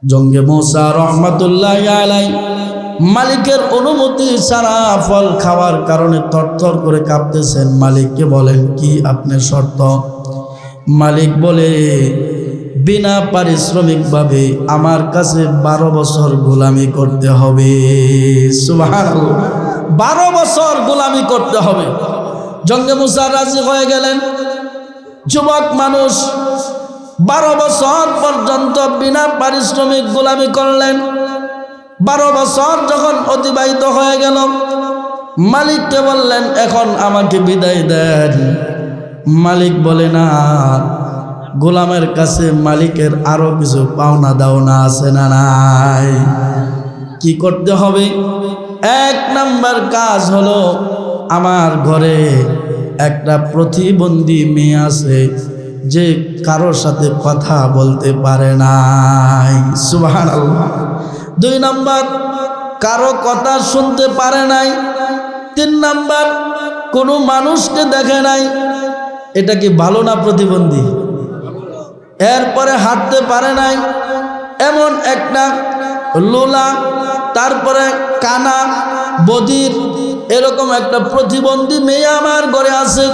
জঙ্গে মুসা রহমাতুল্লাহি আলাইহি মালিকের অনুমতি ছাড়া ফল খাওয়ার কারণে থরথর করে কাঁপতেছেন। মালিককে বলেন, কি আপনার শর্ত? মালিক বলে, বিনা পারিশ্রমিকভাবে আমার কাছে 12 বছর গোলামি করতে হবে। সুবহানাল্লাহ, 12 বছর গোলামি করতে হবে। জঙ্গে মুসা রাজি হয়ে গেলেন। যুবক মানুষ 12 বছর পর্যন্ত বিনা পারিশ্রমিক গোলামি করলেন। 12 বছর যখন অতিবাহিত হয়ে গেল, মালিককে বললেন, এখন আমাকে বিদায় দেন। মালিক বলে, না, গোলামের কাছে মালিকের আরো কিছু পাওনা দাওনা আছে না নাই? কি করতে হবে? 1 নাম্বার কাজ হলো, আমার ঘরে একটা প্রতিবন্ধী মেয়ে আছে যে কারোর সাথে কথা বলতে পারে নাই। সুবহানাল্লাহ। 2 নাম্বার, কারো কথা শুনতে পারে নাই। 3 নাম্বার, কোনো মানুষকে দেখে নাই। এটা কি ভালো না প্রতিবন্ধী? এরপরে হাঁটতে পারে নাই, এমন একটা লোলা, তারপরে কানা, বধির, এরকম একটা প্রতিবন্ধী মেয়ে আমার ঘরে আছে।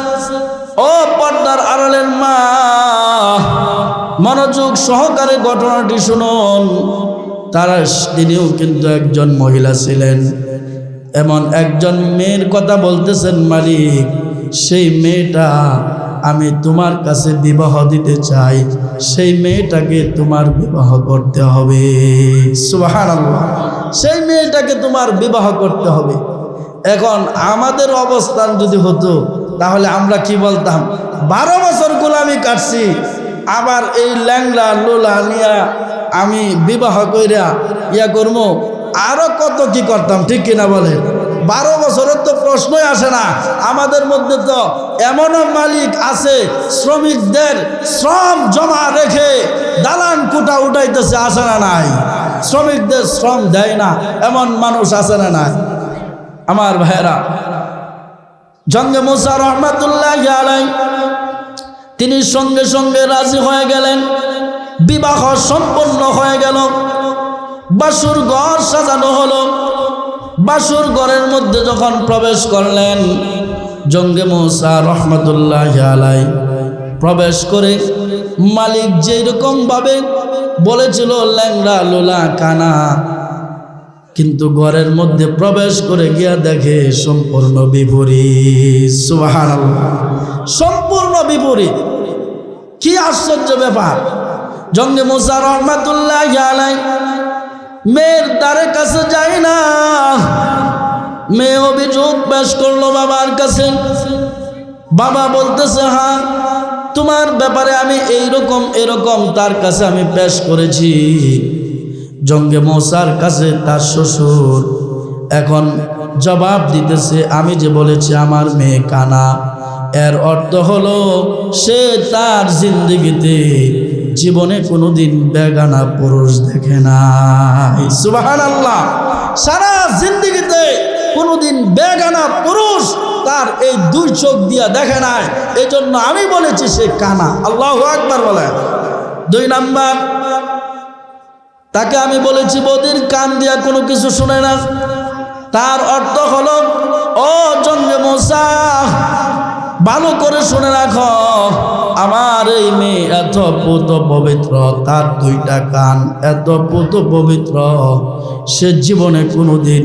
ও পর্দার আড়ালের মা, মনোযোগ সহকারে ঘটনাটি শুনুন। তিনিও কিন্তু একজন মহিলা ছিলেন। এমন একজন মেয়ের কথা বলতেছেন মালিক, সেই মেয়েটা আমি তোমার কাছে বিবাহ দিতে চাই, সেই মেয়েটাকে তোমার বিবাহ করতে হবে। সুবহানাল্লাহ, সেই মেয়েটাকে তোমার বিবাহ করতে হবে। এখন আমাদের অবস্থান যদি হতো, তাহলে আমরা কি বলতাম? 12 বছর গোলামি কাটছি, আবার এই ল্যাংলা লোলা নিয়া আমি বিবাহ কইরা ইয়া করবো, আরো কত কি করতাম, ঠিক কিনা বলে? 12 বছরের তো প্রশ্নই আসে না। আমাদের মধ্যে তো এমনও মালিক আছে, শ্রমিকদের শ্রম জমা রেখে দালান কুটা উঠাইতেছে, আসে না নাই? শ্রমিকদের শ্রম দেয় না, এমন মানুষ আছে না নাই? আমার ভাইরা, জঙ্গে মুসা রহমাতুল্লাহি আলাইহি তিনি সঙ্গে সঙ্গে রাজি হয়ে গেলেন। বিবাহ সম্পন্ন হয়ে গেল। বাসুর ঘর সাজানো হলো। বাসুর ঘরের মধ্যে যখন প্রবেশ করলেন, জঙ্গে মুসা রহমাতুল্লাহি আলাইহি প্রবেশ করে মালিক যেরকম ভাবে বলেছিল, ল্যাংড়া লোলা কানা, কিন্তু ঘরের মধ্যে প্রবেশ করে গিয়া দেখে সম্পূর্ণ বিপরীত। সুবহানাল্লাহ, সম্পূর্ণ বিপরীত। কি আশ্চর্য ব্যাপার! জঙ্গে মুসা রহমাতুল্লাহি আলাইহি মেয়ের দ্বারে কাছে যায় না। মেয়ে অভিযোগ পেশ করলো বাবার কাছে। বাবা বলতেছে, হ্যাঁ, তোমার ব্যাপারে আমি এরকম তার কাছে আমি পেশ করেছি। জঙ্গে মুসার কাছে তার শ্বশুর এখন জবাব দিতেছে, আমি যে বলেছি আমার মেয়ে কানা, এর অর্থ হলো সে তার জিন্দেগিতে জীবনে কোনোদিন বেগানা পুরুষ দেখে নাই। সুবহানাল্লাহ, সারা জিন্দেগিতে কোনোদিন বেগানা পুরুষ তার এই 2 চোখ দিয়া দেখে নাই। এই জন্য আমি বলেছি সে কানা। আল্লাহু আকবার বলে। 2 নাম্বার, তাকে আমি বলেছি বদির কান দিয়া কোনো কিছু শুনে না। তার অর্থ হলো, ও জঙ্গে মুসা, ভালো করে শুনে রাখো, আমার এই মেয়ে এত পুত পবিত্র, তার 2টা কান এত পুত পবিত্র, সে জীবনে কোনোদিন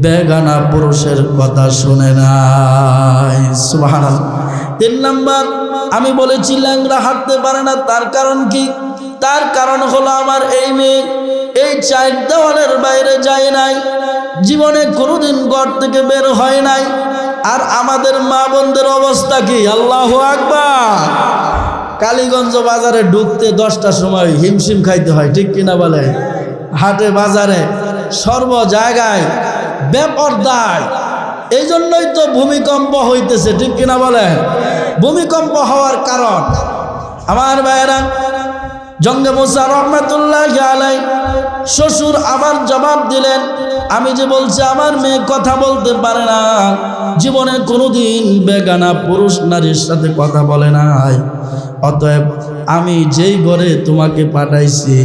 বেগানা পুরুষের কথা শুনে নাই। সুবহানাল্লাহ। 3 নাম্বার, আমি বলেছি ল্যাংড়া হাঁটতে পারে না। তার কারণ কি? তার কারণ হলো আমার এই মেয়ে এই 4 দেওয়ালের বাইরে যায় নাই, জীবনে কোনোদিন ঘর থেকে বের হয় নাই। আর আমাদের মা বোনদের অবস্থা কি? আল্লাহু আকবার। কালীগঞ্জ বাজারে ঢুকতে 10টার সময় হিমশিম খাইতে হয়, ঠিক কিনা বলে? হাটে বাজারে সর্ব জায়গায় বেপরদায়। এই জন্যই তো ভূমিকম্প হইতেছে, ঠিক কিনা বলে? ভূমিকম্প হওয়ার কারণ আমার ভাইয়েরা, জঙ্গে মুসা রহমাতুল্লাহি আলাইহি শ্বশুর আবার জবাব দিলেন, আমি যে বলছি আমার মেয়ে কথা বলতে পারে না, জীবনে কোনোদিন বেগানা পুরুষ নারীর সাথে কথা বলে নাই, অতএব আমি যেই ঘরে তোমাকে পাঠাইছি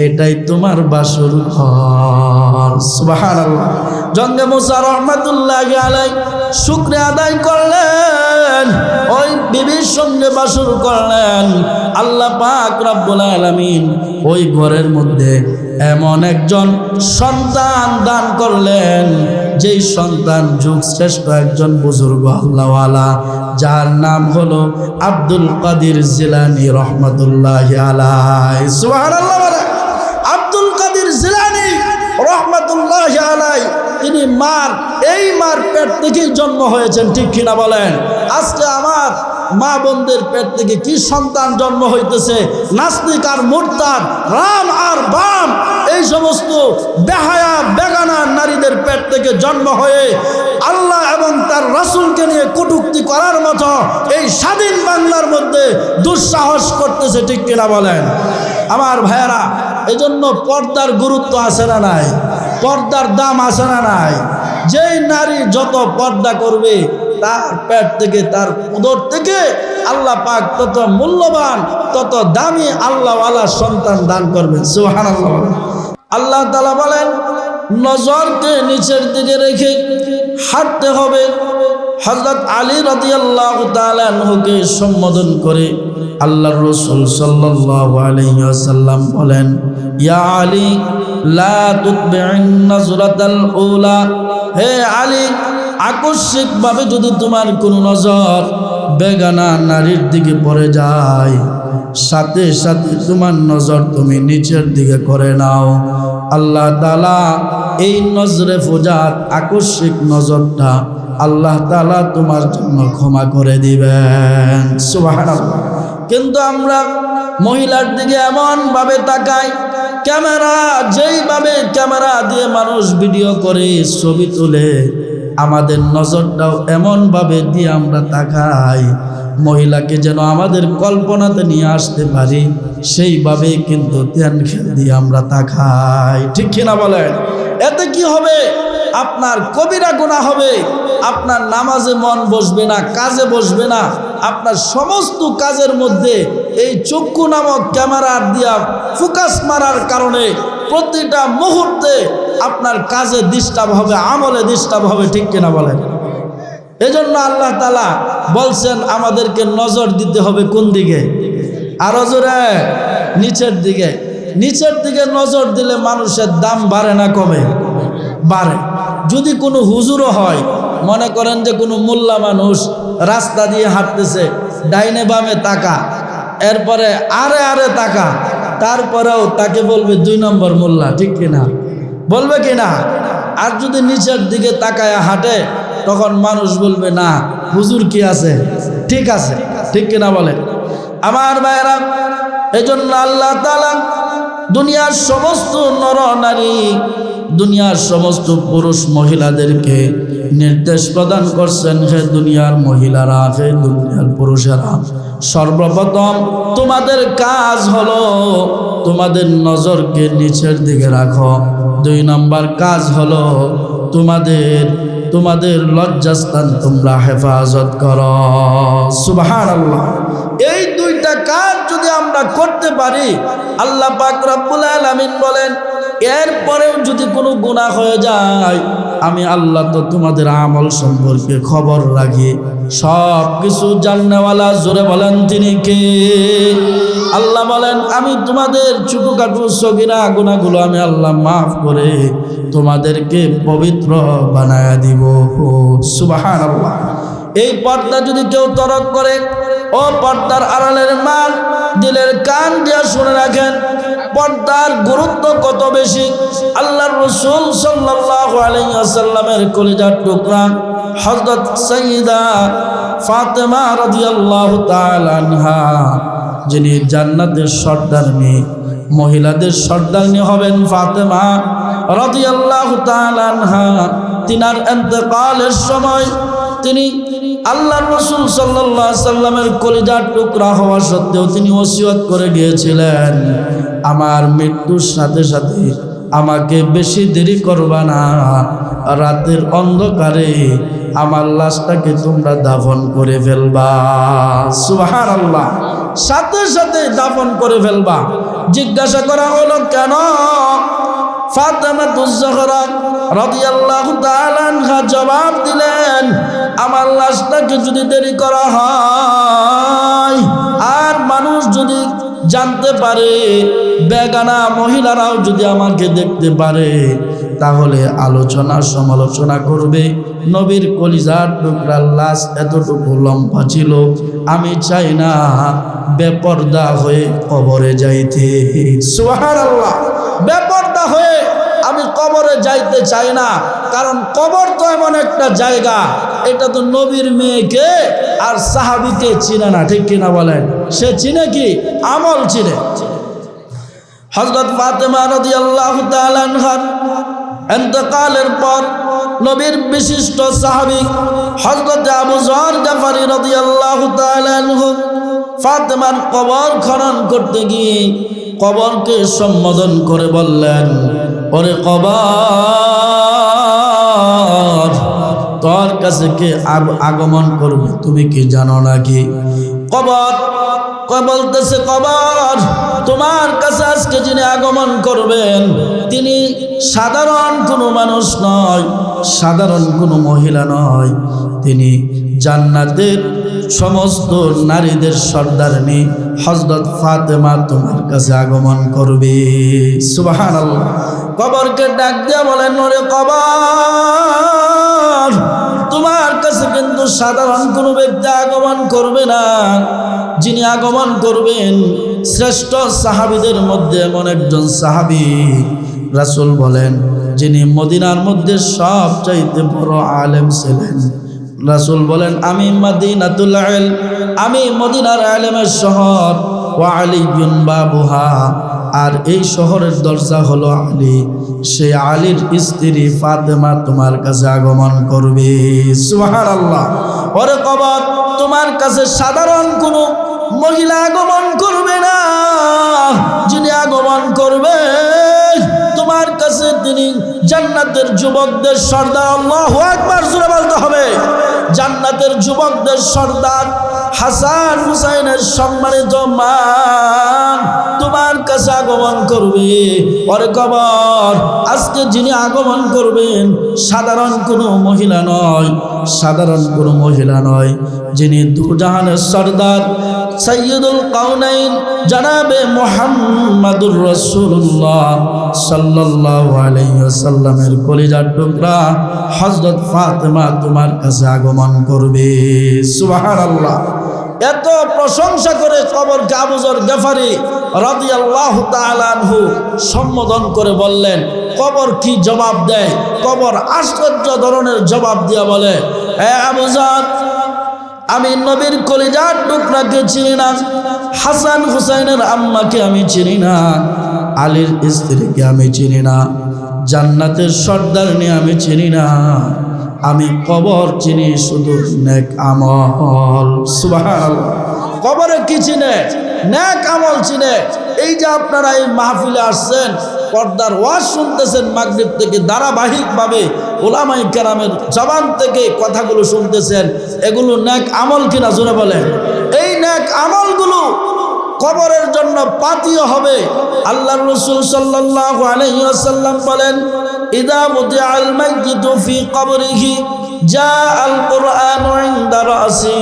এটাই তোমার বাসর ঘর। সুবহানাল্লাহ। জঙ্গে মুসা রহমাতুল্লাহি আলাইহি শুকরিয়া আদায় করলেন, ওই বিবির সঙ্গে বাসর করলেন। আল্লাহ পাক রব্বুল আলামিন ওই ঘরের মধ্যে এমন একজন সন্তান দান করলেন, যেই সন্তান যুগ শ্রেষ্ঠ একজন বুজুর্গ আল্লাহওয়ালা, যার নাম হলো আব্দুল কাদের জিলানী রহমাতুল্লাহি আলাইহি। সুবহানাল্লাহ। আব্দুল কাদের জিলানী রহমাতুল্লাহি আলাইহি তিনি এই মার পেট থেকেই জন্ম হয়েছেন, ঠিক কিনা বলেন? আজকে আমার মা বোনদের পেট থেকে কি সন্তান জন্ম হইতেছে, নাস্তিক আর মুরতাদ, রাম আর বাম, এই সমস্ত বেহায়া বেগানা নারীদের পেট থেকে জন্ম হয়ে আল্লাহ এবং তার রাসূলকে নিয়ে কটূক্তি করার মতো এই স্বাধীন বাংলার মধ্যে দুঃসাহস করতেছে, ঠিক কিনা বলেন? আমার ভাইয়েরা, এজন্য পর্দার গুরুত্ব আছে না নাই? পর্দার দাম আছে না নাই? যেই নারী যত পর্দা করবে তার পেট থেকে, তার উদর থেকে আল্লাহ পাক তত মূল্যবান, তত দামি আল্লাহওয়ালা সন্তান দান করবেন। সুবহানাল্লাহ। আল্লাহ তাআলা বলেন, নজরকে নিচের দিকে রেখে হাঁটতে হবে। হযরত আলী রাদিয়াল্লাহু তাআলা আনহুকে সম্বোধন করে আল্লাহর রাসূল সাল্লাল্লাহু আলাইহি ওয়াসাল্লাম বলেন, ইয়া আলী লা তুতবি'ন নাজরাতাল উলা, হে আলী, আকস্মিকভাবে যদি তোমার কোনো নজর বেগানা নারীর দিকে পড়ে যায়, সাথে সাথে তোমার নজর তুমি নিচের দিকে করে নাও। আল্লাহ তাআলা এই নজরে ফুজার আকস্মিক নজরটা আল্লাহ তাআলা তোমার জন্য ক্ষমা করে দিবেন। সুবহানাল্লাহ। কিন্তু আমরা মহিলার দিকে এমন ভাবে তাকাই, ক্যামেরা, যেইভাবে ক্যামেরা দিয়ে মানুষ ভিডিও করে, ছবি তুলে, আমাদের নজরটাও এমনভাবে দিয়ে আমরা তাকাই, মহিলাকে যেন আমাদের কল্পনাতে নিয়ে আসতে পারি, সেইভাবে কিন্তু ধ্যান খেল দিয়ে আমরা তাকাই, ঠিক কিনা বলেন? এতে কি হবে? আপনার কবিরা গুনাহ হবে, আপনার নামাজে মন বসবে না, কাজে বসবে না, আপনার সমস্ত কাজের মধ্যে এই চক্ষু নামক ক্যামেরা দিয়া ফোকাস মারার কারণে প্রতিটা মুহূর্তে আপনার কাজে ডিস্টার্ব হবে, আমলে ডিস্টার্ব হবে, ঠিক কিনা বলেন? এজন্য আল্লাহ তাআলা বলছেন আমাদেরকে নজর দিতে হবে কোন দিকে? আরো জোরে, নিচের দিকে। নিচের দিকে নজর দিলে মানুষের দাম বাড়ে না কমে? বাড়ে। যদি কোনো হুজুরও হয়, মনে করেন যে কোনো মোল্লা মানুষ রাস্তা দিয়ে হাঁটতেছে, ডাইনে বামে তাকা, এরপরে আরে আরে তাকা, তারপরেও তাকে বলবে 2 নম্বর মোল্লা, ঠিক কিনা? বলবে কিনা? আর যদি নিচের দিকে তাকায় হাঁটে, তখন মানুষ বলবে না, হুজুর কি আছে, ঠিক আছে, ঠিক কিনা বলে? আমার ভাইরা, এজন্য আল্লাহ তাআলা দুনিয়ার সমস্ত নর নারী, দুনিয়ার সমস্ত পুরুষ মহিলাদেরকে নির্দেশ প্রদান করছেন, হে দুনিয়ার মহিলারা, হে দুনিয়ার পুরুষেরা, সর্বপ্রথম তোমাদের কাজ হলো তোমাদের নজরকে নিচের দিকে রাখো। 2 নম্বর কাজ হলো তোমাদের লজ্জাস্থান তোমরা হেফাজত করো। সুবহানাল্লাহ। এই 2টা কাজ যদি আমরা করতে পারি, আল্লাহ পাক রব্বুল আলামিন বলেন, এরপরেও যদি কোনো গুনাহ হয়ে যায়, আমি আল্লাহ তো তোমাদের আমল সম্পর্কে খবর রাখি, সব কিছু জাননেওয়ালা। জোরে বলেন তিনি কে? আল্লাহ বলেন, আমি তোমাদের ছোটখাটো সগীরা গুনাহগুলো আমি আল্লাহ মাফ করে তোমাদেরকে পবিত্র বানায়া দিব। সুবহানাল্লাহ। এই পর্দা যদি কেউ তরক করে, ও পর্দার আড়ালের মা, দিলের কান দিয়ে শুনে রাখেন, পর্দার গুরুত্ব কত বেশি। আল্লাহর রাসূল সাল্লাল্লাহু আলাইহি ওয়াসাল্লামের কলিজার টুকরা হযরত সাইয়্যিদা ফাতেমা রাদিয়াল্লাহু তাআলা আনহা, যিনি জান্নাতের সর্দারনী, মহিলাদের সর্দারনী হবেন ফাতেমা রাদিয়াল্লাহু তাআলা আনহা, তিনার ইন্তেকালের সময় তিনি আল্লাহর রাসূল সাল্লাল্লাহু আলাইহি সাল্লামের কলিজার টুকরা হওয়া সত্ত্বেও তিনি ওসিয়ত করে গিয়েছিলেন, আমার মৃত্যুর সাথে সাথে আমাকে বেশি দেরি করবা না, রাতের অন্ধকারে আমার লাশটাকে তোমরা দাফন করে ফেলবা। সুবহানাল্লাহ, সাথে সাথে দাফন করে ফেলবা। জিজ্ঞাসা করা হলো কেন? ফাতেমাতুজ জোহরা রাদিয়াল্লাহু তাআলা আনহা জবাব দিলেন, আমার লাশটাকে যদি দেরি করা হয় আর মানুষ যদি জানতে পারে, বেগানা মহিলারাও যদি আমাকে দেখতে পারে, তাহলে আলোচনা সমালোচনা করবে। নবীর কলিজার টুকরার লাশ এতটুকু লম্বা ছিল, আমি চাই না বেপরদা হয়ে কবরে যাইতে। সুবহানাল্লাহ, বেপরদা হয়ে আমি কবরে যাইতে চাই না, কারণ কবর তো এমন একটা জায়গা, এটা তো নবীর মেয়েকে আর সাহাবীকে চিনে না, ঠিক কিনা বলেন? সে চিনে কি? আমল চিনে। হযরত ফাতেমা রাদিয়াল্লাহু তাআলা আনহা ইন্তেকালের পর নবীর বিশিষ্ট সাহাবী হযরত আবু যর গাফারি রাদিয়াল্লাহু তাআলা আনহু ফাতেমার কবর খনন করতে গিয়ে কবরকে সম্বোধন করে বললেন, ওরে কবর, তোর কাছে কে আগমন করবে তুমি কি জানো নাকি? কবর বলতেছে, কবর, তোমার কাছে আজকে যিনি আগমন করবেন তিনি সাধারণ কোনো মানুষ নয়, সাধারণ কোনো মহিলা নয়, তিনি জান্নাতের সমস্ত নারীদের সর্দারনী হযরত ফাতেমা তোমার কাছে আগমন করবে। সুবহানাল্লাহ। কবরকে ডাক দিয়া বলেন, ওরে কবর, তোমার কাছে কিন্তু সাধারণ কোনো ব্যক্তি আগমন করবে না, যিনি আগমন করবেন শ্রেষ্ঠ সাহাবীদের মধ্যে এমন একজন সাহাবী, রাসূল বলেন, যিনি মদিনার মধ্যে সবচাইতে বড় আলেম ছিলেন। রাসূল বলেন, আমি মদিনাতুল ইলম, আমি মদিনার ইলমের শহর, ওয়া আলিয়ুন বাবুহা, আর এই শহরের দরজা হলো আলী, সেই আলীর স্ত্রী ফাতেমা তোমার কাছে আগমন করবে। সুবহানাল্লাহ। ওরে কবর, তোমার কাছে সাধারণ কোনো মহিলা আগমন করবে না, যিনি আগমন করবে তোমার কাছে তিনি জান্নাতের যুবকদের সর্দার। আল্লাহু আকবার, জোরে বলতে হবে। জান্নাতের যুবকদের সর্দার হাসান হুসাইনের সম্মানিত মান তোমার কাছে আগমন করবে। ওরে কবর, আজকে যিনি আগমন করবেন সাধারণ কোনো মহিলা নয়, সাধারণ কোনো মহিলা নয়, যিনি দুজাহানের সর্দার সাইয়্যিদুল কাউনাইন জনাবে মুহাম্মাদুর রাসূলুল্লাহ সাল্লাল্লাহু আলাইহি ওয়াসাল্লামের কলিজার টুকরা হযরত ফাতেমা তোমার কাছে আগমন করবে। সুবহানাল্লাহ। এত প্রশংসা করে কবরকে আবু যর গাফারি রাদিয়াল্লাহু তাআলা আনহু সম্বোধন করে বললেন, কবর কি জবাব দেয়? কবর আশ্চর্য ধরনের জবাব দিয়া বলে, হে আবু যর, আমি নবীর কলিজার টুকরাকে চিনি না, হাসান হুসাইনের আম্মাকে আমি চিনি না, আলীর স্ত্রীকে আমি চিনি না, জান্নাতের সর্দারনি আমি চিনি না, আমি কবর চিনি শুধু নেক আমল। সুবহানাল্লাহ। কবরে কি চিনে? নেক আমল চিনে। এই যে আপনারা এই মাহফিলে আসছেন, পর্দার ওয়াজ শুনতেছেন, মাগরিব থেকে ধারাবাহিকভাবে উলামায়ে কেরামের জবান থেকে কথাগুলো শুনতেছেন, এগুলো নেক আমল কিনা? জোরে বলেন। এই নেক আমলগুলো কবরের জন্য পাথেয় হবে। আল্লাহর রাসূল সাল্লাল্লাহু আলাইহি ওয়াসাল্লাম বলেন, ইদা বুদিআল মাইয়িতু ফি কবরিহি জাআল কুরআনু ইনদা রাসি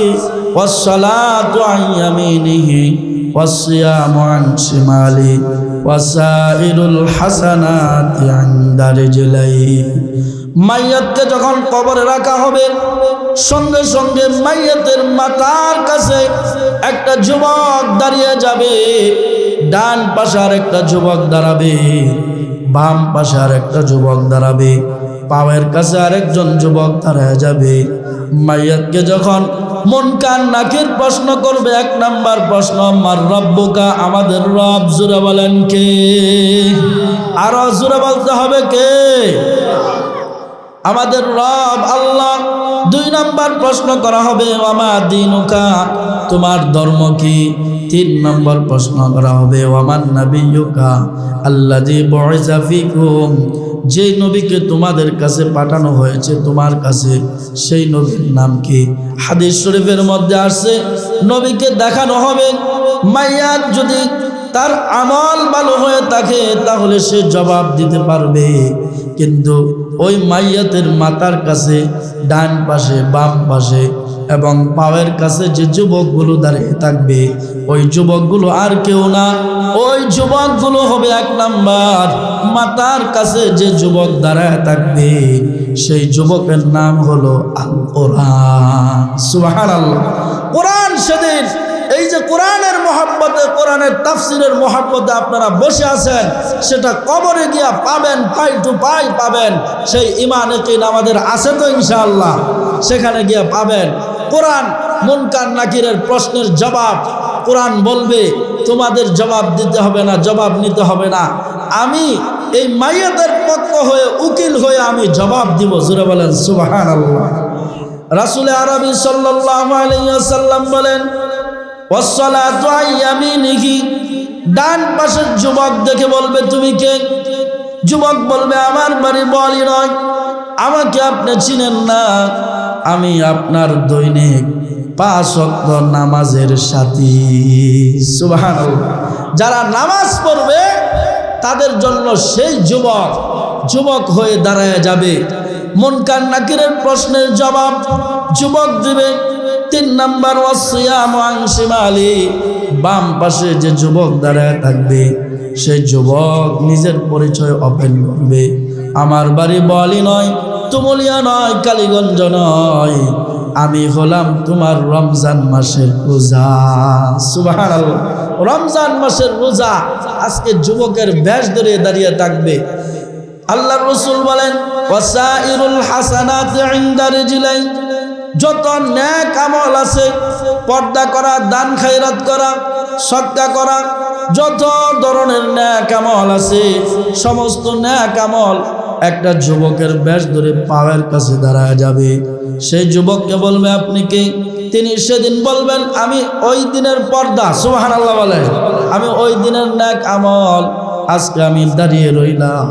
ওয়াস সালাতু আন ইয়ামিনিহি ওয়াস সিয়ামু আন শিমালি ওয়াসাইরুল হাসানাতি ইনদা রিজলাইহি। মাইয়াতকে যখন কবরে রাখা হবে, সঙ্গে সঙ্গে মাইয়াতের মাথার কাছে একটা যুবক দাঁড়িয়ে যাবে, ডান পাশে আর একটা যুবক দাঁড়াবে, বাম পাশে আর একটা যুবক দাঁড়াবে, পায়ের কাছে আরেকজন যুবক দাঁড়ায় যাবে। মাইয়াতকে যখন মুনকার নাকির প্রশ্ন করবে, এক নাম্বার প্রশ্ন, মার রব্বুকা, আমাদের রব। জোরে বলেন কে? আরো জোরে বলতে হবে কে? আমাদের রব আল্লাহ। 2 নম্বর প্রশ্ন করা হবে ওয়ামা দীনুকা, তোমার ধর্ম কি? 3 নম্বর প্রশ্ন করা হবে ওয়ামান নাবিয়ুকা আল্লাযী বুইসা ফীকুম, যে নবীকে তোমাদের কাছে পাঠানো হয়েছে তোমার কাছে, সেই নবীর নাম কি? হাদিস শরীফের মধ্যে আসছে নবীকে দেখানো হবে। মাইয়াত যদি তার আমল ভালো হয়ে থাকে তাহলে সে জবাব দিতে পারবে, কিন্তু ওই মাইয়াতের মাথার কাছে ডান পাশে বাম পাশে এবং পায়ের কাছে যে যুবকগুলো দাঁড়িয়ে থাকবে ওই যুবকগুলো আর কেউ না, ওই যুবকগুলো হবে 1 নাম্বার মাথার কাছে যে যুবক দাঁড়ায় থাকবে সেই যুবকের নাম হলো আল কোরআন। সুবহানাল্লাহ। কোরআন সেদিন এই যে কোরআনের মহব্বতে, কোরআনের তাফসিরের মহব্বতে আপনারা বসে আছেন, সেটা কবরে গিয়া পাবেন, পাই টু পাই পাবেন। সেই ঈমান ইয়াকিন আমাদের আছে তো ইনশাআল্লাহ, সেখানে গিয়া পাবেন। কোরআন মুনকার নাকিরের প্রশ্নের জবাব কোরআন বলবে, তোমাদের জবাব দিতে হবে না, জবাব নিতে হবে না, আমি এই মাইয়াতের পক্ষ হয়ে উকিল হয়ে আমি জবাব দিব। জোরে বলেন সুবহানাল্লাহ। রাসূল আরবি সাল্লাল্লাহু আলাইহি ওয়াসাল্লাম বলেন ওয়াসসালাতু আইয়ামিনিহি, ডান পাশের যুবক দেখে বলবে তুমি কে? যুবক বলবে আমার বাড়ি বলি নয়, আমাকে আপনি চিনেন না, আমি আপনার দৈনিক 5 ওয়াক্ত নামাজের সাথী। সুবহানাল্লাহ। যারা নামাজ পড়বে তাদের জন্য সেই যুবক হয়ে দাঁড়ায় যাবে। মুনকার নাকিরের প্রশ্নের জবাব যুবক দিবে। 3 নাম্বার ওয়াসিয়ামু আন শিমালি, বাম পাশে যে যুবক দাঁড়ায় থাকবে সেই যুবক নিজের পরিচয় ওপেন করবে, আমার বাড়ি বলি নয়, তুমুলিয়া নয়, কালীগঞ্জ নয়, আমি হলাম তোমার রমজান মাসের রোজা। সুবহানাল্লাহ। রমজান মাসের রোজা আজকে যুবকের বেশ ধরে দাঁড়িয়ে থাকবে। আল্লাহর রাসূল বলেন ওয়াসাইরুল হাসানাতি ইনদা রিজলাই, যত নেক আমল আছে, পর্দা করা, দান খায়রাত করা, সদকা করা, যত ধরনের নেক আমল আছে সমস্ত নেক আমল একটা যুবকের বেশ ধরে পায়ের কাছে দাঁড়ায় যাবে। সেই যুবককে বলবে আপনি কে? তিনি সেদিন বলবেন আমি ওই দিনের পর্দা। সুবহানাল্লাহ বলেন। আমি ওই দিনের নেক আমল আজকে আমি দাঁড়িয়ে রইলাম।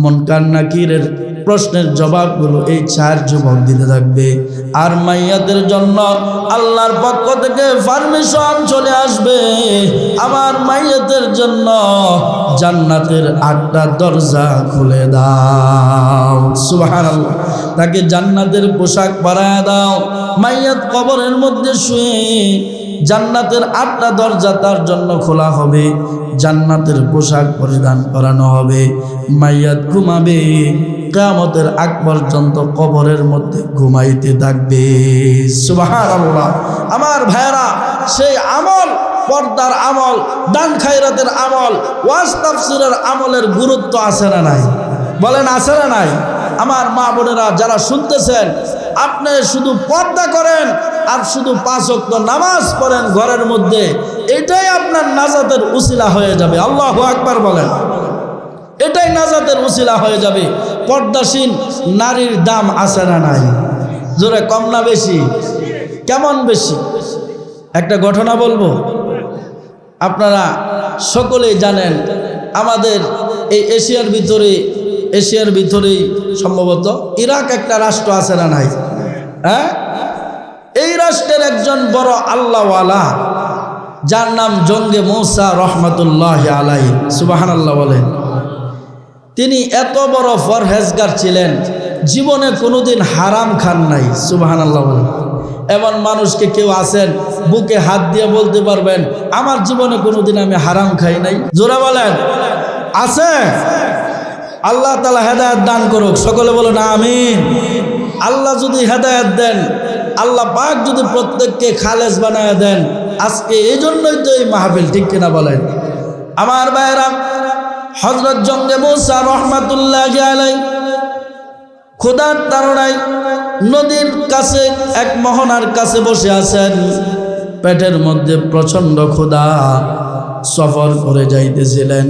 মুনকার নাকিরের প্রশ্নের জবাবগুলো এই 4 যুবক দিতে থাকবে। আর মাইয়াদের জন্য আল্লাহর পক্ষ থেকে পারমিশন চলে আসবে, আমার মাইয়াদের জন্য জান্নাতের 8টা দরজা খুলে দাও। সুবহানাল্লাহ। তাকে জান্নাতের পোশাক পরায় দাও। মাইয়াত কবরের মধ্যে শুয়ে জান্নাতের 8টা দরজা তার জন্য খোলা হবে, জান্নাতের পোশাক পরিধান করানো হবে। মাইয়াত ঘুমাবে, কিয়ামতের আগ পর্যন্ত কবরের মধ্যে ঘুমাইতে থাকবে। সুবহানাল্লাহ। আমার ভাইরা, সেই আমল, পর্দার আমল, দান খায়রাতের আমল, ওয়াজ তাফসীরের আমলের গুরুত্ব আছে না নাই? বলেন আছে না নাই? আমার মা বোনেরা যারা শুনতেছেন, আপনি শুধু পর্দা করেন আর শুধু 5 ওয়াক্ত নামাজ পড়েন ঘরের মধ্যে, এটাই আপনার নাজাতের উসিলা হয়ে যাবে। আল্লাহু আকবার বলেন। এটাই নাজাতের উসিলা হয়ে যাবে। পর্দাসীন নারীর দাম আছে না নাই? জোরে কম না বেশি? কেমন বেশি? একটা ঘটনা বলবো, আপনারা সকলেই জানেন আমাদের এই এশিয়ার ভিতরেই সম্ভবত ইরাক একটা রাষ্ট্র আছে না নাই? হ্যাঁ, এই রাষ্ট্রের একজন বড় আল্লাহওয়ালা যার নাম জঙ্গে মূসা রহমাতুল্লাহি আলাইহি। সুবহানাল্লাহ বলেন। তিনি এত বড় পরহেজগার ছিলেন, জীবনে কোনোদিন হারাম খান নাই। সুবহানাল্লাহ বলেন। এমন মানুষকে কেউ আছেন বুকে হাত দিয়ে বলতে পারবেন আমার জীবনে কোনোদিন আমি হারাম খাই নাই? জোরে বলেন, আছে? আল্লাহ তাআলা হেদায়েত দান করুক। সকলে বলুন আমিন। আল্লাহ যদি হেদায়েত দেন, আল্লাহ পাক যদি প্রত্যেককে খালেস বানায় দেন, আজকে এই জন্যই তো এই মাহফিল, ঠিক কিনা বলেন? আমার ভাইরা, হযরত জঙ্গে মূসা রহমাতুল্লাহি আলাইহি খোদার তাড়নায় নদীর কাছে এক মোহনার কাছে বসে আছেন। পেটের মধ্যে প্রচণ্ড ক্ষুধা, সফর করে যাইতেছিলেন,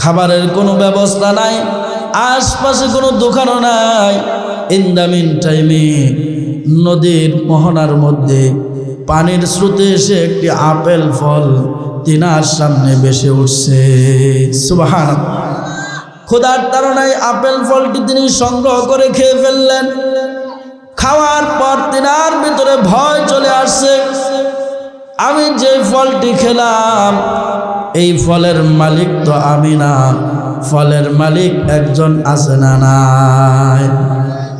খাবারের কোনো ব্যবস্থা নাই, আশপাশে কোনো দোকানও নাই। ইন দ্য মিন টাইমে নদীর মোহনার মধ্যে পানির স্রোতে এসে একটি আপেল ফল তিনার সামনে ভেসে উঠছে। সুবহানাল্লাহ। ক্ষুধার তাড়নায় আপেল ফলটি তিনি সংগ্রহ করে খেয়ে ফেললেন। খাওয়ার পর তিনার ভিতরে ভয় চলে আসছে, আমি যে ফলটি খেলাম এই ফলের মালিক তো আমি না, ফলের মালিক একজন আছে না নাই।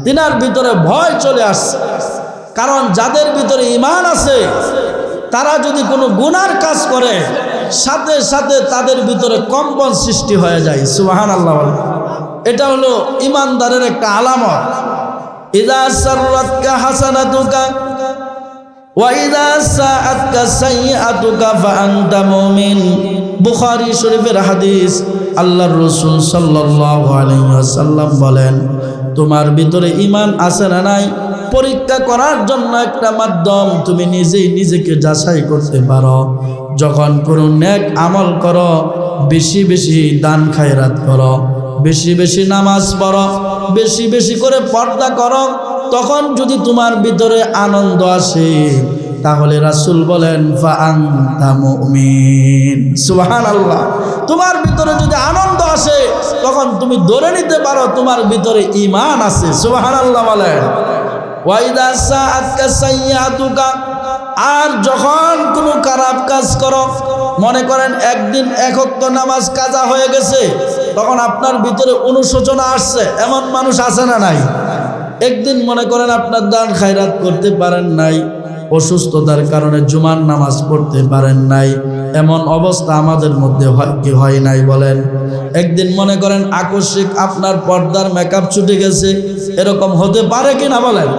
তিনার ভিতরে ভয় চলে আসছে, কারণ যাদের ভিতরে ঈমান আছে তারা যদি কোনো গুনার কাজ করে সাথে সাথে তাদের ভিতরে কম্পন সৃষ্টি হয়ে যায়। সুবহানাল্লাহ। এটা হলো ঈমানদারের একটা আলামত। ইযা সাররাতকা হাসানাতুকা ওয়া ইযা সাআতকা সাইয়্যাতুকা ফাআনতা মুমিন। বুখারী শরীফের হাদিস। আল্লাহর রাসূল সাল্লাল্লাহু আলাইহি ওয়াসাল্লাম বলেন, তোমার ভিতরে ঈমান আছে না নাই পরীক্ষা করার জন্য একটা মাধ্যম, তুমি নিজেই নিজেকে যাচাই করতে পারো। যখন কোনো নেক আমল করো, বেশি বেশি দান খায়রাত করো, বেশি বেশি নামাজ পড়ো, বেশি বেশি করে পর্দা করো, তখন যদি তোমার ভিতরে আনন্দ আসে তাহলে রাসূল বলেন ফাআনতা মুমিন। সুবহানাল্লাহ। তোমার ভিতরে যদি আনন্দ আসে তখন তুমি ধরে নিতে পারো তোমার ভিতরে ঈমান আছে। সুবহানাল্লাহ বলেন। ওয়া ইযা সাআতকা সাইয়্যাতুকা, আর যখন কোনো খারাপ কাজ করো, মনে করেন একদিন এক ওয়াক্ত নামাজ কাজা হয়ে গেছে, তখন আপনার ভিতরে অনুশোচনা আসছে, এমন মানুষ আছে না নাই? একদিন মনে করেন আপনার দান খায়রাত করতে পারেন নাই, অসুস্থতার কারণে জুমার নামাজ পড়তে পারেন নাই, এমন অবস্থা আমাদের মধ্যে হয় কি হয় নাই বলেন? একদিন মনে করেন আকস্মিক আপনার পর্দার মেকআপ ছুটে গেছে, এরকম হতে পারে কিনা বলেন?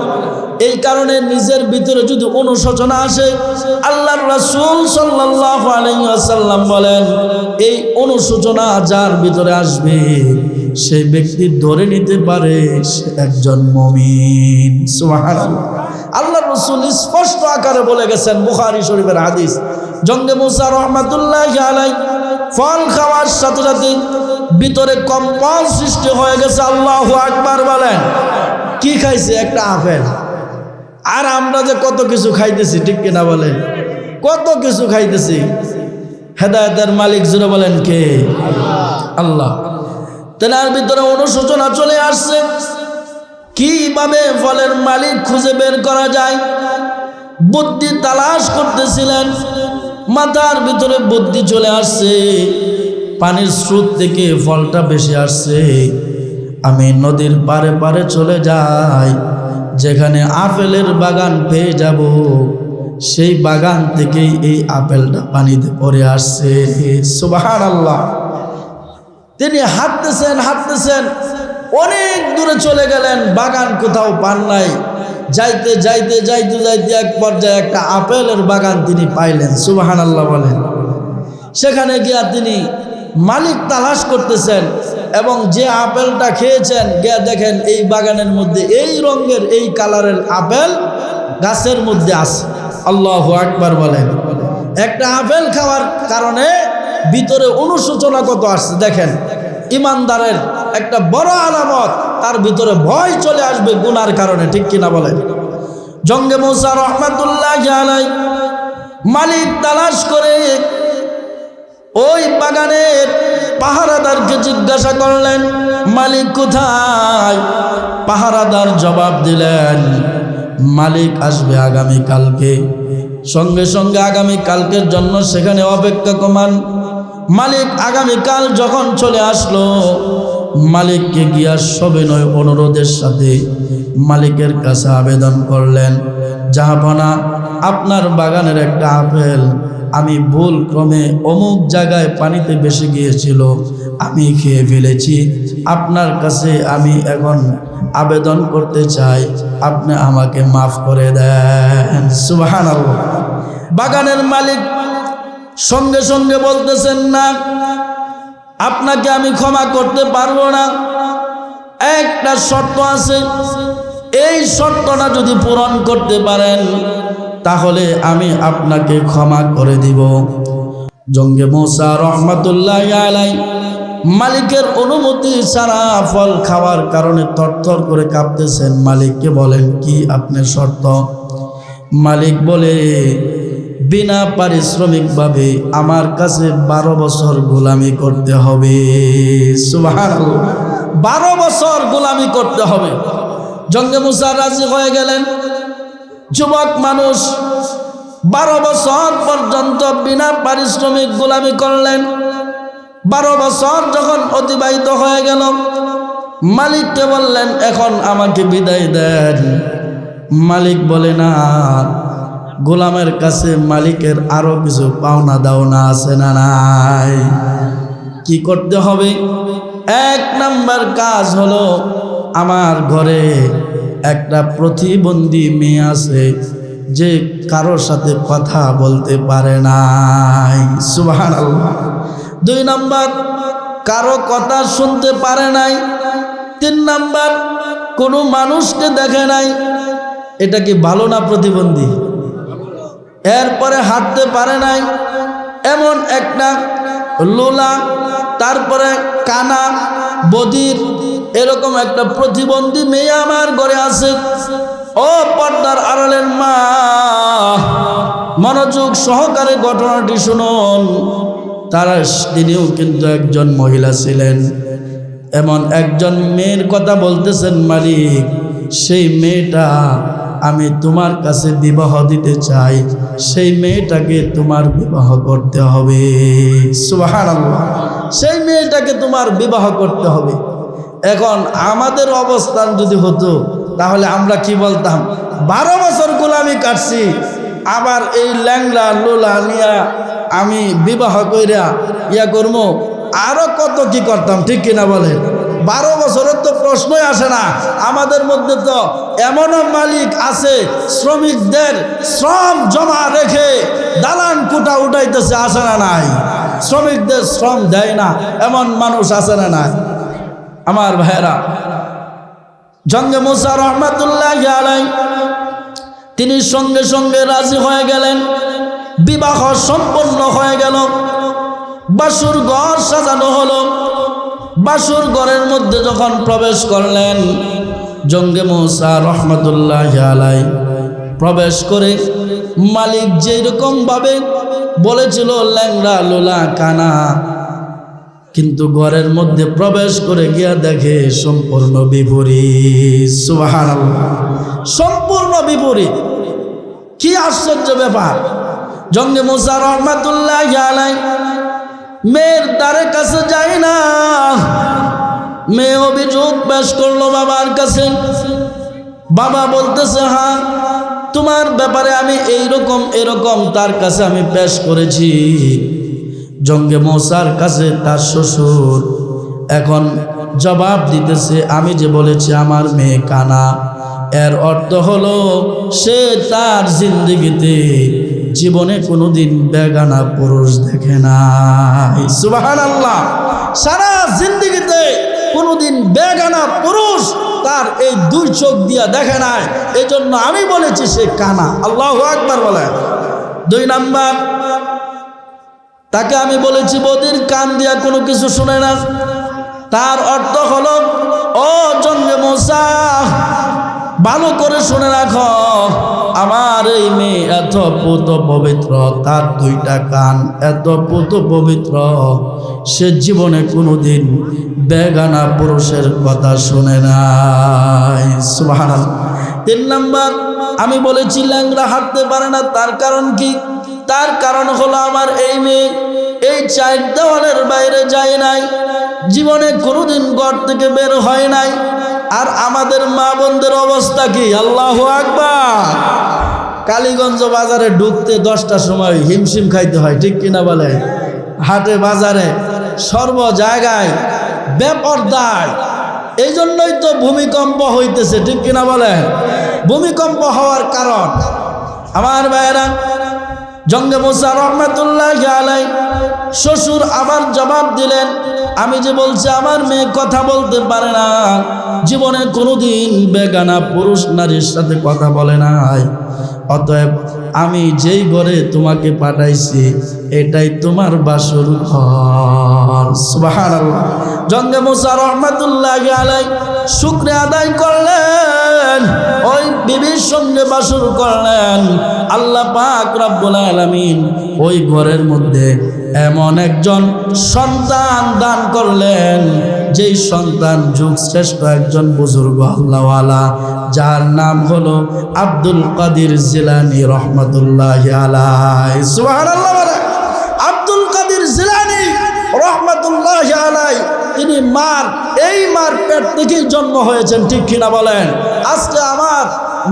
এই কারণে নিজের ভিতরে যদি অনুশোচনা আসে, আল্লাহর রাসূল সাল্লাল্লাহু আলাইহি ওয়াসাল্লাম বলেন, এই অনুশোচনা যার ভিতরে আসবে সেই ব্যক্তি ধরে নিতে পারে সে একজন মুমিন। সুবহানাল্লাহ। আল্লাহর রাসূল স্পষ্ট আকারে বলে গেছেন, বুখারী শরীফের হাদিস। জঙ্গে মুসা রাহমাতুল্লাহি আলাইহি ফল খাওয়ার সাথে সাথে ভিতরে কম্পন সৃষ্টি হয়ে গেছে। আল্লাহু আকবার বলেন। কি খাইছে? একটা আপেল। আর আমরা যে কত কিছু খাইতেছি, ঠিক কিনা বলেন? কত কিছু খাইতেছি। হেদায়েতের মালিক জুড়ে বলেন কে? আল্লাহ। তেনার ভিতরে অনুশোচনা চলে আসছে, কিভাবে ফলের মালিক খুঁজে বের করা যায় বুদ্ধি তালাশ করতেছিলেন। মাথার ভিতরে বুদ্ধি চলে আসছে, পানির স্রোত থেকে ফলটা বেশি আসছে, আমি নদীর পারে পারে চলে যাই, যেখানে আপেলের বাগান পেয়ে যাব, সেই বাগান থেকেই এই আপেলটা পানিতে পড়ে আসছে। সুবহানাল্লাহ। তিনি হাঁটতেছেন হাঁটতেছেন, অনেক দূরে চলে গেলেন, বাগান কোথাও পান নাই। যাইতে যাইতে যাইতে যাইতে এক পর্যায়ে একটা আপেলের বাগান তিনি পাইলেন। সুবহানাল্লাহ বলেন। সেখানে গিয়া তিনি মালিক তালাশ করতেছেন, এবং যে আপেলটা খেয়েছেন গিয়া দেখেন এই বাগানের মধ্যে এই রঙের এই কালারের আপেল গাছের মধ্যে আছে। আল্লাহু আকবার বলেন। একটা আপেল খাওয়ার কারণে ভিতরে অনুশোচনা কত আসছে দেখেন। ইমানদারের একটা বড় আলামত, তার ভিতরে ভয় চলে আসবে গুনার কারণে, ঠিক কিনা বলেন? জঙ্গে মুসা রাহমাতুল্লাহি আলাইহি মালিক তালাশ করে ওই বাগানের পাহারাদারকে জিজ্ঞাসা করলেন, মালিক কোথায়? পাহারাদার জবাব দিলেন, মালিক আসবে আগামীকালকে। সঙ্গে সঙ্গে আগামীকালকের জন্য সেখানে অপেক্ষা কমান। মালিক আগামীকাল যখন চলে আসলো, মালিককে গিয়া সবিনয় অনুরোধের সাথে মালিকের কাছে আবেদন করলেন, জাহাপনা, আপনার বাগানের একটা আপেল আমি ভুল ক্রমে অমুক জায়গায় পানিতে ভেসে গিয়েছিল, আমি খেয়ে ফেলেছি। আপনার কাছে আমি এখন আবেদন করতে চাই, আপনি আমাকে মাফ করে দেন। সুবহানাল্লাহ। বাগানের মালিক সঙ্গে সঙ্গে বলতেছেন, না, আপনাকে আমি ক্ষমা করতে পারবো না, একটা শর্ত আছে, এই শর্তটা যদি পূরণ করতে পারেন তাহলে আমি আপনাকে ক্ষমা করে দিব। জঙ্গে মুসা রাহমাতুল্লাহি আলাইহি মালিকের অনুমতি ছাড়া ফল খাওয়ার কারণে থরথর করে কাঁপতেছেন। মালিককে বলেন, কি আপনার শর্ত? মালিক বলে, বিনা পারিশ্রমিকভাবে আমার কাছে 12 বছর গোলামি করতে হবে। সুবহানাল্লাহ, 12 বছর গোলামি করতে হবে। জঙ্গে মুসা রাজি হয়ে গেলেন। যুবক মানুষ 12 বছর পর্যন্ত বিনা পারিশ্রমিক গোলামি করলেন। 12 বছর যখন অতিবাহিত হয়ে গেল, মালিককে বললেন, এখন আমাকে বিদায় দেন। মালিক বলে, না, গোলামের কাছে মালিকের আরো কিছু পাওনা দাওনা আছে না নাই? কি করতে হবে? 1 নাম্বার কাজ হলো, আমার ঘরে একটা প্রতিবন্ধী মেয়ে আছে যে কারোর সাথে কথা বলতে পারে নাই। সুবহানাল্লাহ। 2 নাম্বার, কারো কথা শুনতে পারে নাই। 3 নাম্বার, কোনো মানুষকে দেখে নাই। এটা কি ভালো না প্রতিবন্ধী? এরপরে হাঁটতে পারে নাই, এমন একটা লোলা, তারপরে কানা, বধির, এরকম একটা প্রতিবন্ধী মেয়ে আমার ঘরে আছে। ও পর্দার আড়ালের মা, মনোযোগ সহকারে ঘটনাটি শুনুন। তিনিও কিন্তু একজন মহিলা ছিলেন। এমন একজন মেয়ের কথা বলতেছেন মালিক, সেই মেয়েটা আমি তোমার কাছে বিবাহ দিতে চাই, সেই মেয়েটাকে তোমার বিবাহ করতে হবে। সুবহানাল্লাহ, সেই মেয়েটাকে তোমার বিবাহ করতে হবে। এখন আমাদের অবস্থান যদি হতো, তাহলে আমরা কি বলতাম? 12 বছর গোলামি কাটছি, আবার এই ল্যাংলা লোলা নিয়া আমি বিবাহ কইরা ইয়া করবো, আরো কত কি করতাম, ঠিক কিনা বলেন? 12 বছরের তো প্রশ্নই আসে না। আমাদের মধ্যে তো এমনও মালিক আছে, শ্রমিকদের শ্রম জমা রেখে দালান কুটা উঠাইতেছে, আসে না নাই? শ্রমিকদের শ্রম দেয় না, এমন মানুষ আছে না নাই? আমার ভাইয়েরা, জঙ্গে মুসা রহমাতুল্লাহি আলাইহি তিনি সঙ্গে সঙ্গে রাজি হয়ে গেলেন। বিবাহ সম্পন্ন হয়ে গেল। বাসুর ঘর সাজানো হলো। বাসুর ঘরের মধ্যে যখন প্রবেশ করলেন, জঙ্গে মুসা রহমাতুল্লাহি আলাইহি প্রবেশ করে মালিক যেরকম ভাবে বলেছিল, ল্যাংড়া লোলা কানা, কিন্তু ঘরের মধ্যে প্রবেশ করে গিয়া দেখে সম্পূর্ণ বিপরীত। সুবহানাল্লাহ, সম্পূর্ণ বিপরীত। কি আশ্চর্য ব্যাপার! জঙ্গে মুসা রহমাতুল্লাহি আলাইহি মেয়ের দ্বারের কাছে যায় না। মেয়ে অভিযোগ পেশ করলো বাবার কাছে। বাবা বলতেছে, হ্যাঁ, তোমার ব্যাপারে আমি এরকম তার কাছে আমি পেশ করেছি। জঙ্গে মুসার কাছে তার শ্বশুর এখন জবাব দিতেছে, আমি যে বলেছি আমার মেয়ে কানা, এর অর্থ হলো সে তার জিন্দেগিতে জীবনে কোনোদিন বেগানা পুরুষ দেখে নাই। সুবহানাল্লাহ, সারা জিন্দেগিতে কোনোদিন বেগানা পুরুষ তার এই 2 চোখ দিয়া দেখে নাই, এই জন্য আমি বলেছি সে কানা। আল্লাহু আকবার বলেন। 2 নাম্বার, তাকে আমি বলেছি বদির, কান দিয়া কোনো কিছু শুনে না। তার অর্থ হলো, ও জঙ্গে মুসা, ভালো করে শুনে রাখো, আমার এই মেয়ে এত পুত পবিত্র, তার 2টা কান এত পুত পবিত্র, সে জীবনে কোনোদিন বেগানা পুরুষের কথা শুনে নাই। সুবহানাল্লাহ। 3 নাম্বার, আমি বলেছি ল্যাংড়া হাঁটতে পারে না, তার কারণ কি? তার কারণ হলো আমার এই মেয়ে এই 4 দেওয়ালের বাইরে যায় নাই, জীবনে কোনোদিন ঘর থেকে বের হয় নাই। আর আমাদের মা বোনদের অবস্থা কি? আল্লাহু আকবার। কালীগঞ্জ বাজারে ঢুকতে 10টার সময় হিমশিম খাইতে হয়, ঠিক কিনা বলে? হাটে বাজারে সর্ব জায়গায় বেপরদায়। এই জন্যই তো ভূমিকম্প হইতেছে, ঠিক কিনা বলে? ভূমিকম্প হওয়ার কারণ আমার ভাইয়েরা, জঙ্গে মুসা রহমাতুল্লাহি আলাইহি শ্বশুর আবার জবাব দিলেন, আমি যে বলছি আমার মেয়ে কথা বলতে পারে না, জীবনে কোনোদিন বেগানা পুরুষ নারীর সাথে কথা বলে নাই, অতএব আমি যেই ঘরে তোমাকে পাঠাইছি এটাই তোমার বাসর ঘর। পর সুবহানাল্লাহ। জঙ্গে মুসা রহমাতুল্লাহি আলাইহি শুকরিয়া আদায় করলেন, ওই বিবির সঙ্গে বাসর করলেন। আল্লাহ পাক রব্বুল আলামিন ওই ঘরের মধ্যে এমন একজন সন্তান দান করলেন, যেই সন্তান যুগ শ্রেষ্ঠ একজন বুজুর্গ আল্লাহওয়ালা, যার নাম হলো আব্দুল কাদের জিলানী রহমাতুল্লাহি আলাইহি। সুবহানাল্লাহ। আব্দুল কাদের জিলানী রহমাতুল্লাহি আলাইহি তিনি এই মার পেট থেকেই জন্ম হয়েছেন, ঠিক কিনা বলেন? আজকে আমার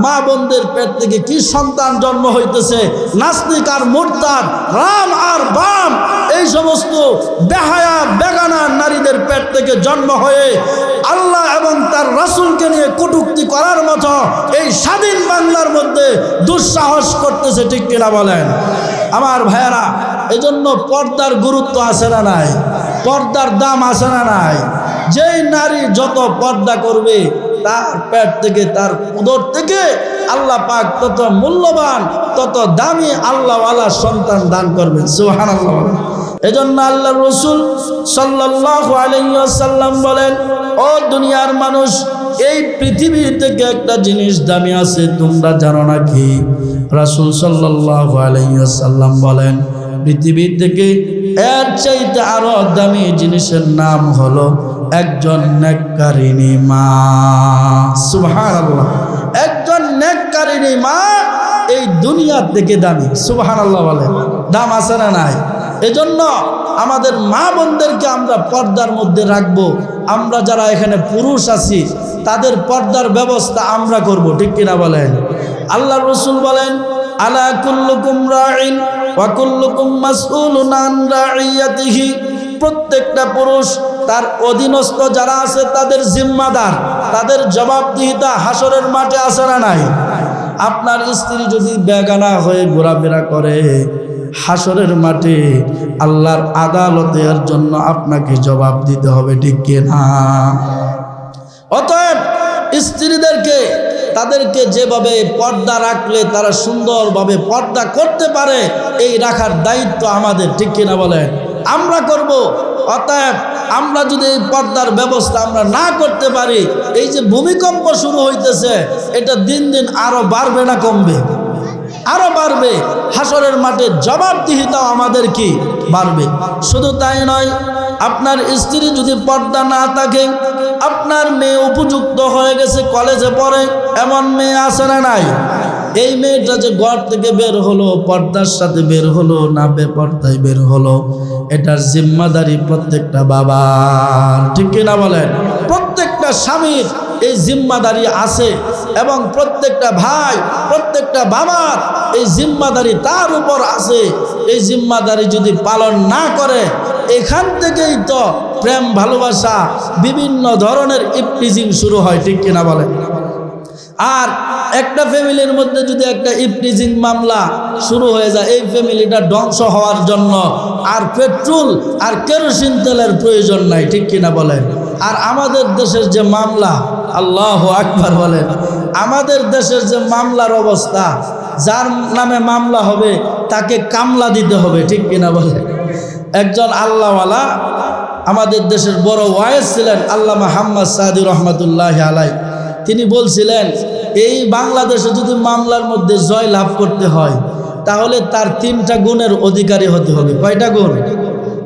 মা বোনদের পেট থেকে কি সন্তান জন্ম হইতেছে? নাস্তিক আর মুরতাদ, রাম আর বাম, এই সমস্ত বেহায়া বেগানা নারীদের পেট থেকে জন্ম হয়ে আল্লাহ এবং তার রাসূলকে নিয়ে কটূক্তি করার মতো এই স্বাধীন বাংলার মধ্যে দুঃসাহস করতেছে, ঠিক কিনা বলেন? আমার ভাইয়েরা, এজন্য পর্দার গুরুত্ব আছে না নাই? পর্দার দাম আছে না নাই? যেই নারী যত পর্দা করবে তার পেট থেকে, তার উদর থেকে আল্লাহ পাক তত মূল্যবান, তত দামি আল্লাহওয়ালা সন্তান দান করবেন। সুবহানাল্লাহ। এজন্য আল্লাহর রাসূল সাল্লাল্লাহু আলাইহি ওয়াসাল্লাম বলেন, ও দুনিয়ার মানুষ, এই পৃথিবী থেকে একটা জিনিস দামি আছে, তোমরা জানো না কি? রাসূল সাল্লাল্লাহু আলাইহি ওয়াসাল্লাম বলেন, পৃথিবী থেকে এর চাইতে আরো দামি জিনিসের নাম হলো একজন নেককারিনী মা। সুবহানাল্লাহ। একজন নেককারিনী মা এই দুনিয়া থেকে দামি। সুবহানাল্লাহ বলে, দাম আছে না নাই? এজন্য আমাদের মা বোনদেরকে আমরা পর্দার মধ্যে রাখবো। আমরা যারা এখানে পুরুষ আছি তাদের পর্দার ব্যবস্থা আমরা করব, ঠিক কিনা বলেন? আল্লাহর রাসূল বলেন, আলা কুল্লুকুম রাইন ওয়া কুল্লুকুম মাসউলুন আন রাইয়াতিহি। প্রত্যেকটা পুরুষ তার অধীনস্থ যারা আছে তাদের জিম্মাদার, তাদের জবাবদিহিতা হাসরের মাঠে আছে না নাই? আপনার স্ত্রী যদি বেগানা হয়ে ঘোরাফেরা করে, হাসরের মাঠে আল্লাহর আদালতের জন্য আপনাকে জবাব দিতে হবে, ঠিক কিনা? অতএব স্ত্রীদেরকে, তাদেরকে যেভাবে পর্দা রাখলে তারা সুন্দরভাবে পর্দা করতে পারে, এই রাখার দায়িত্ব আমাদের, ঠিক কিনা বলেন? আমরা করব। অতএব আমরা যদি এই পর্দার ব্যবস্থা আমরা না করতে পারি, এই যে ভূমিকম্প শুরু হইতেছে, এটা দিন দিন আরো বাড়বে না কমবে? আরো বাড়বে। হাসরের মাঠে জবাবদিহিতাও আমাদের কি বাড়বে। শুধু তাই নয়, আপনার স্ত্রী যদি পর্দা না থাকে, আপনার মেয়ে উপযুক্ত হয়ে গেছে, কলেজে পড়ে, এমন মেয়ে আছে না নাই? এই মেয়েটা যে ঘর থেকে বের হলো, পর্দার সাথে বের হলো না বেপর্দায় বের হলো, এটার জিম্মাদারি প্রত্যেকটা বাবার, ঠিক কিনা বলেন? প্রত্যেকটা স্বামীর এই জিম্মাদারি আছে, এবং প্রত্যেকটা ভাই, প্রত্যেকটা বাবার এই জিম্মাদারি তার উপর আছে। এই জিম্মাদারি যদি পালন না করে, এখান থেকেই তো প্রেম ভালোবাসা বিভিন্ন ধরনের ইফটিজিং শুরু হয়, ঠিক কিনা বলেন? আর একটা ফ্যামিলির মধ্যে যদি একটা ইফটিজিং মামলা শুরু হয়ে যায়, এই ফ্যামিলিটা ধ্বংস হওয়ার জন্য আর পেট্রোল আর কেরোসিন তেলের প্রয়োজন নাই, ঠিক কিনা বলেন? আর আমাদের দেশের যে মামলা, আল্লাহু আকবার বলেন, আমাদের দেশের যে মামলার অবস্থা, যার নামে মামলা হবে তাকে কামলা দিতে হবে, ঠিক কিনা বলেন? একজন আল্লাহওয়ালা আমাদের দেশের বড় ওয়াইজ ছিলেন, আল্লামা হাম্মদ সাদি রহমাতুল্লাহি আলাইহি। তিনি বলছিলেন, এই বাংলাদেশে যদি মামলার মধ্যে জয় লাভ করতে হয়, তাহলে তার 3টা গুণের অধিকারী হতে হবে। কয়টা গুণ?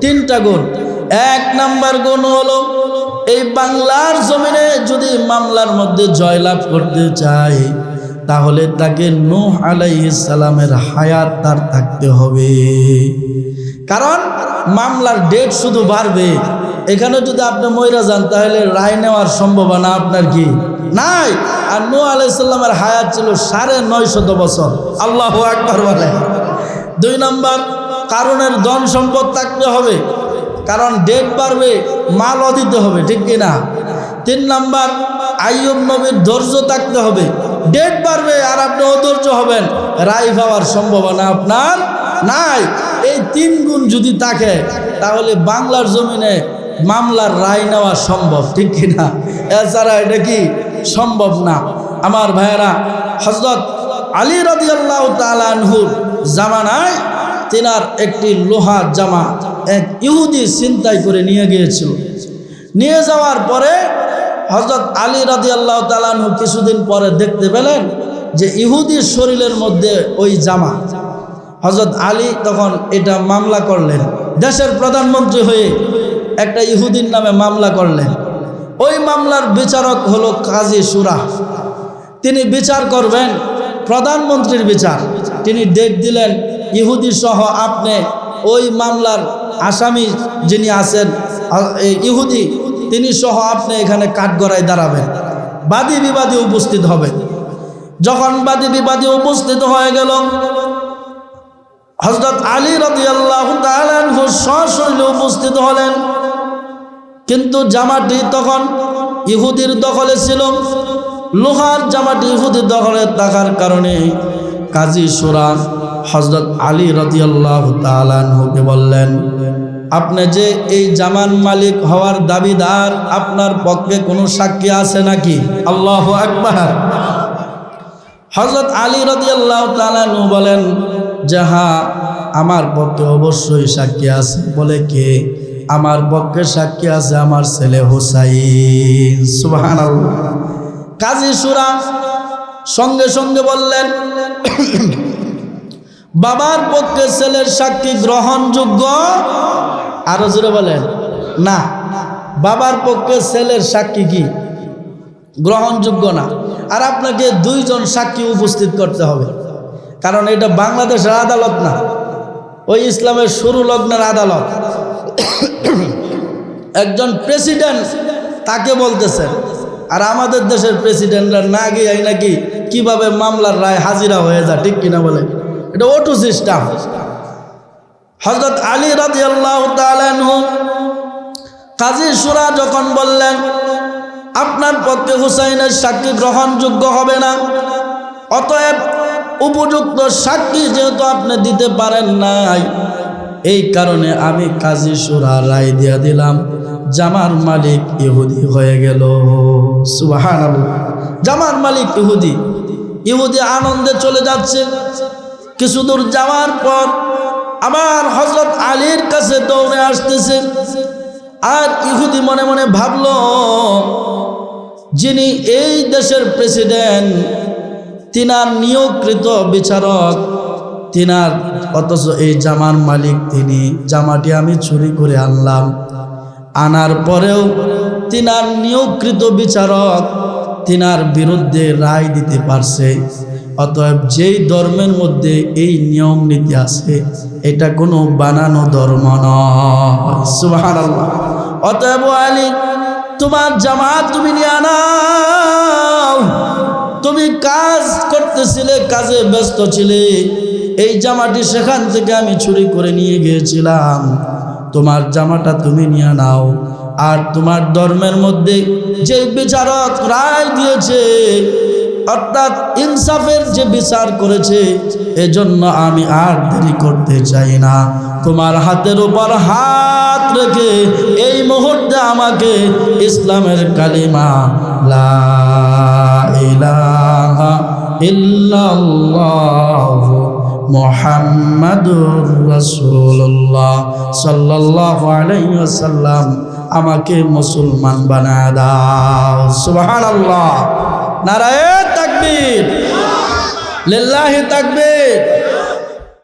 3টা গুণ। 1 নাম্বার গুণ হলো, এই বাংলার জমিনে যদি মামলার মধ্যে জয় লাভ করতে চায়, তাহলে তাকে নূহ আলাইহিস সালামের হায়াত তার থাকতে হবে। কারণ মামলার ডেট শুধু বাড়বে, এখানে যদি আপনি মইরা যান তাহলে রায় নেওয়ার সম্ভাবনা আপনার কি নাই। আর নূহ আলাইহিস সালামের হায়াত ছিল 950 বছর। আল্লাহু আকবার বলে। 2 নাম্বার, কারণের ধন সম্পদ থাকতে হবে, কারণ ডেট বাড়বে, মালও দিতে হবে, ঠিক কিনা? 3 নাম্বার, আইয়ুব নবীর ধৈর্য থাকতে হবে। ডেট বাড়বে আর আপনি অধৈর্য হবেন, রায় পাওয়ার সম্ভাবনা আপনার নাই। এই 3 গুণ যদি থাকে, তাহলে বাংলার জমিনে মামলার রায় নেওয়া সম্ভব, ঠিক কিনা? এছাড়া এটা কি সম্ভব না। আমার ভাইয়েরা, হযরত আলী রাদিয়াল্লাহু তাআলা আনহুর জামানায় তিনার একটি লোহার জামা এক ইহুদি ছিনতাই করে নিয়ে গিয়েছিল। নিয়ে যাওয়ার পরে হযরত আলী রাদিয়াল্লাহু তাআলা আনহু কিছুদিন পরে দেখতে পেলেন যে ইহুদির শরীরের মধ্যে ওই জামা। হযরত আলী তখন এটা মামলা করলেন, দেশের প্রধানমন্ত্রী হয়ে একটা ইহুদির নামে মামলা করলেন। ওই মামলার বিচারক হলো কাজী শুরা। তিনি বিচার করবেন, প্রধানমন্ত্রীর বিচার। তিনি ডেট দিলেন, ইহুদি সহ আপনি ওই মামলার আসামি যিনি আছেন ইহুদি, তিনি সহ আপনি এখানে কাঠগড়ায় দাঁড়াবেন, বাদী বিবাদী উপস্থিত হবে। যখন বাদী বিবাদী উপস্থিত হয়ে গেল, হযরত আলী রাদিয়াল্লাহু তাআলা আনহু সশরীরে উপস্থিত হলেন। কিন্তু জামাটি তখন ইহুদির দখলে ছিল। লোহার জামাটি ইহুদির দখলে থাকার কারণে কাজী শুরা হযরত আলী রাদিয়াল্লাহু তাআলা আনহুকে বললেন, আপনি যে এই জামার মালিক হওয়ার দাবিদার, আপনার পক্ষে কোনো সাক্ষী আছে নাকি? আল্লাহু আকবার। হযরত আলী রাদিয়াল্লাহু তাআলা আনহু বলেন যে হ্যাঁ, আমার পক্ষে অবশ্যই সাক্ষী আছে। বলে কে? আমার পক্ষে সাক্ষী আছে আমার ছেলে হুসাইন। সুবহানাল্লাহ। কাজী শুরা সঙ্গে সঙ্গে বললেন, বাবার পক্ষে ছেলের সাক্ষী গ্রহণযোগ্য? আরো জোরে বলেন না। বাবার পক্ষে ছেলের সাক্ষী কি গ্রহণযোগ্য না? আর আপনাকে দুইজন সাক্ষী উপস্থিত করতে হবে, কারণ এটা বাংলাদেশের আদালত না, ওই ইসলামের শুরু লগ্নের আদালত। একজন প্রেসিডেন্ট তাকে বলতেছেন, আর আমাদের দেশের প্রেসিডেন্টরা না গিয়ে নাকি কিভাবে মামলার রায় হাজিরা হয়ে যায়, ঠিক কিনা বলে? এটা অটো সিস্টেম। হযরত আলী রাদিয়াল্লাহু তাআলা আনহু কাজী শুরা যখন বললেন আপনার পক্ষে হুসাইনের সাক্ষী গ্রহণযোগ্য হবে না, অতএব উপযুক্ত সাক্ষী যেহেতু আপনি দিতে পারেন নাই, এই কারণে আমি কাজী শুরা রায় দিয়ে দিলাম, জামার মালিক ইহুদি হয়ে গেল। সুবহানাল্লাহ। জামার মালিক ইহুদি। ইহুদি আনন্দে চলে যাচ্ছে। কিছু দূর যাওয়ার পর আবার হযরত আলীর কাছে দৌড়ে আসতেছে। আর ইহুদি মনে মনে ভাবল, যিনি এই দেশের প্রেসিডেন্ট, তিনার নিয়োগকৃত বিচারক, তিনার, অথচ এই জামার মালিক তিনি। জামাটি আমি চুরি করে আনলাম, আনার পরেও তিনার নিয়োগকৃত বিচারক তিনার বিরুদ্ধে রায় দিতে পারছে। অতএব যেই ধর্মের মধ্যে এই নিয়ম নীতি আছে, এটা কোনো বানানো ধর্ম নয়। সুবহানাল্লাহ। অতএব আলী, তোমার জামাত তুমি নিয়ে আনাও। তুমি কাজ করতেছিলে, কাজে ব্যস্ত ছিলে, এই জামাটি সেখান থেকে আমি চুরি করে নিয়ে গিয়েছিলাম, তোমার জামাটা তুমি নিয়ে নাও। আর তোমার ধর্মের মধ্যে যে বিচারক রায় দিয়েছে, অর্থাৎ ইনসাফের যে বিচার করেছে, এজন্য আমি আর দেরি করতে চাই না। তোমার হাতের উপর হাত রেখে এই মুহূর্তে আমাকে ইসলামের কালিমা লা ইলাহা ইল্লাল্লাহু মুহাম্মাদুর রাসূলুল্লাহ সাল্লাল্লাহু আলাইহি ওয়াসাল্লাম আমাকে মুসলমান বানায় দাও। সুবহানাল্লাহ। নারায়ে তাকবীর, লিল্লাহি তাকবীর।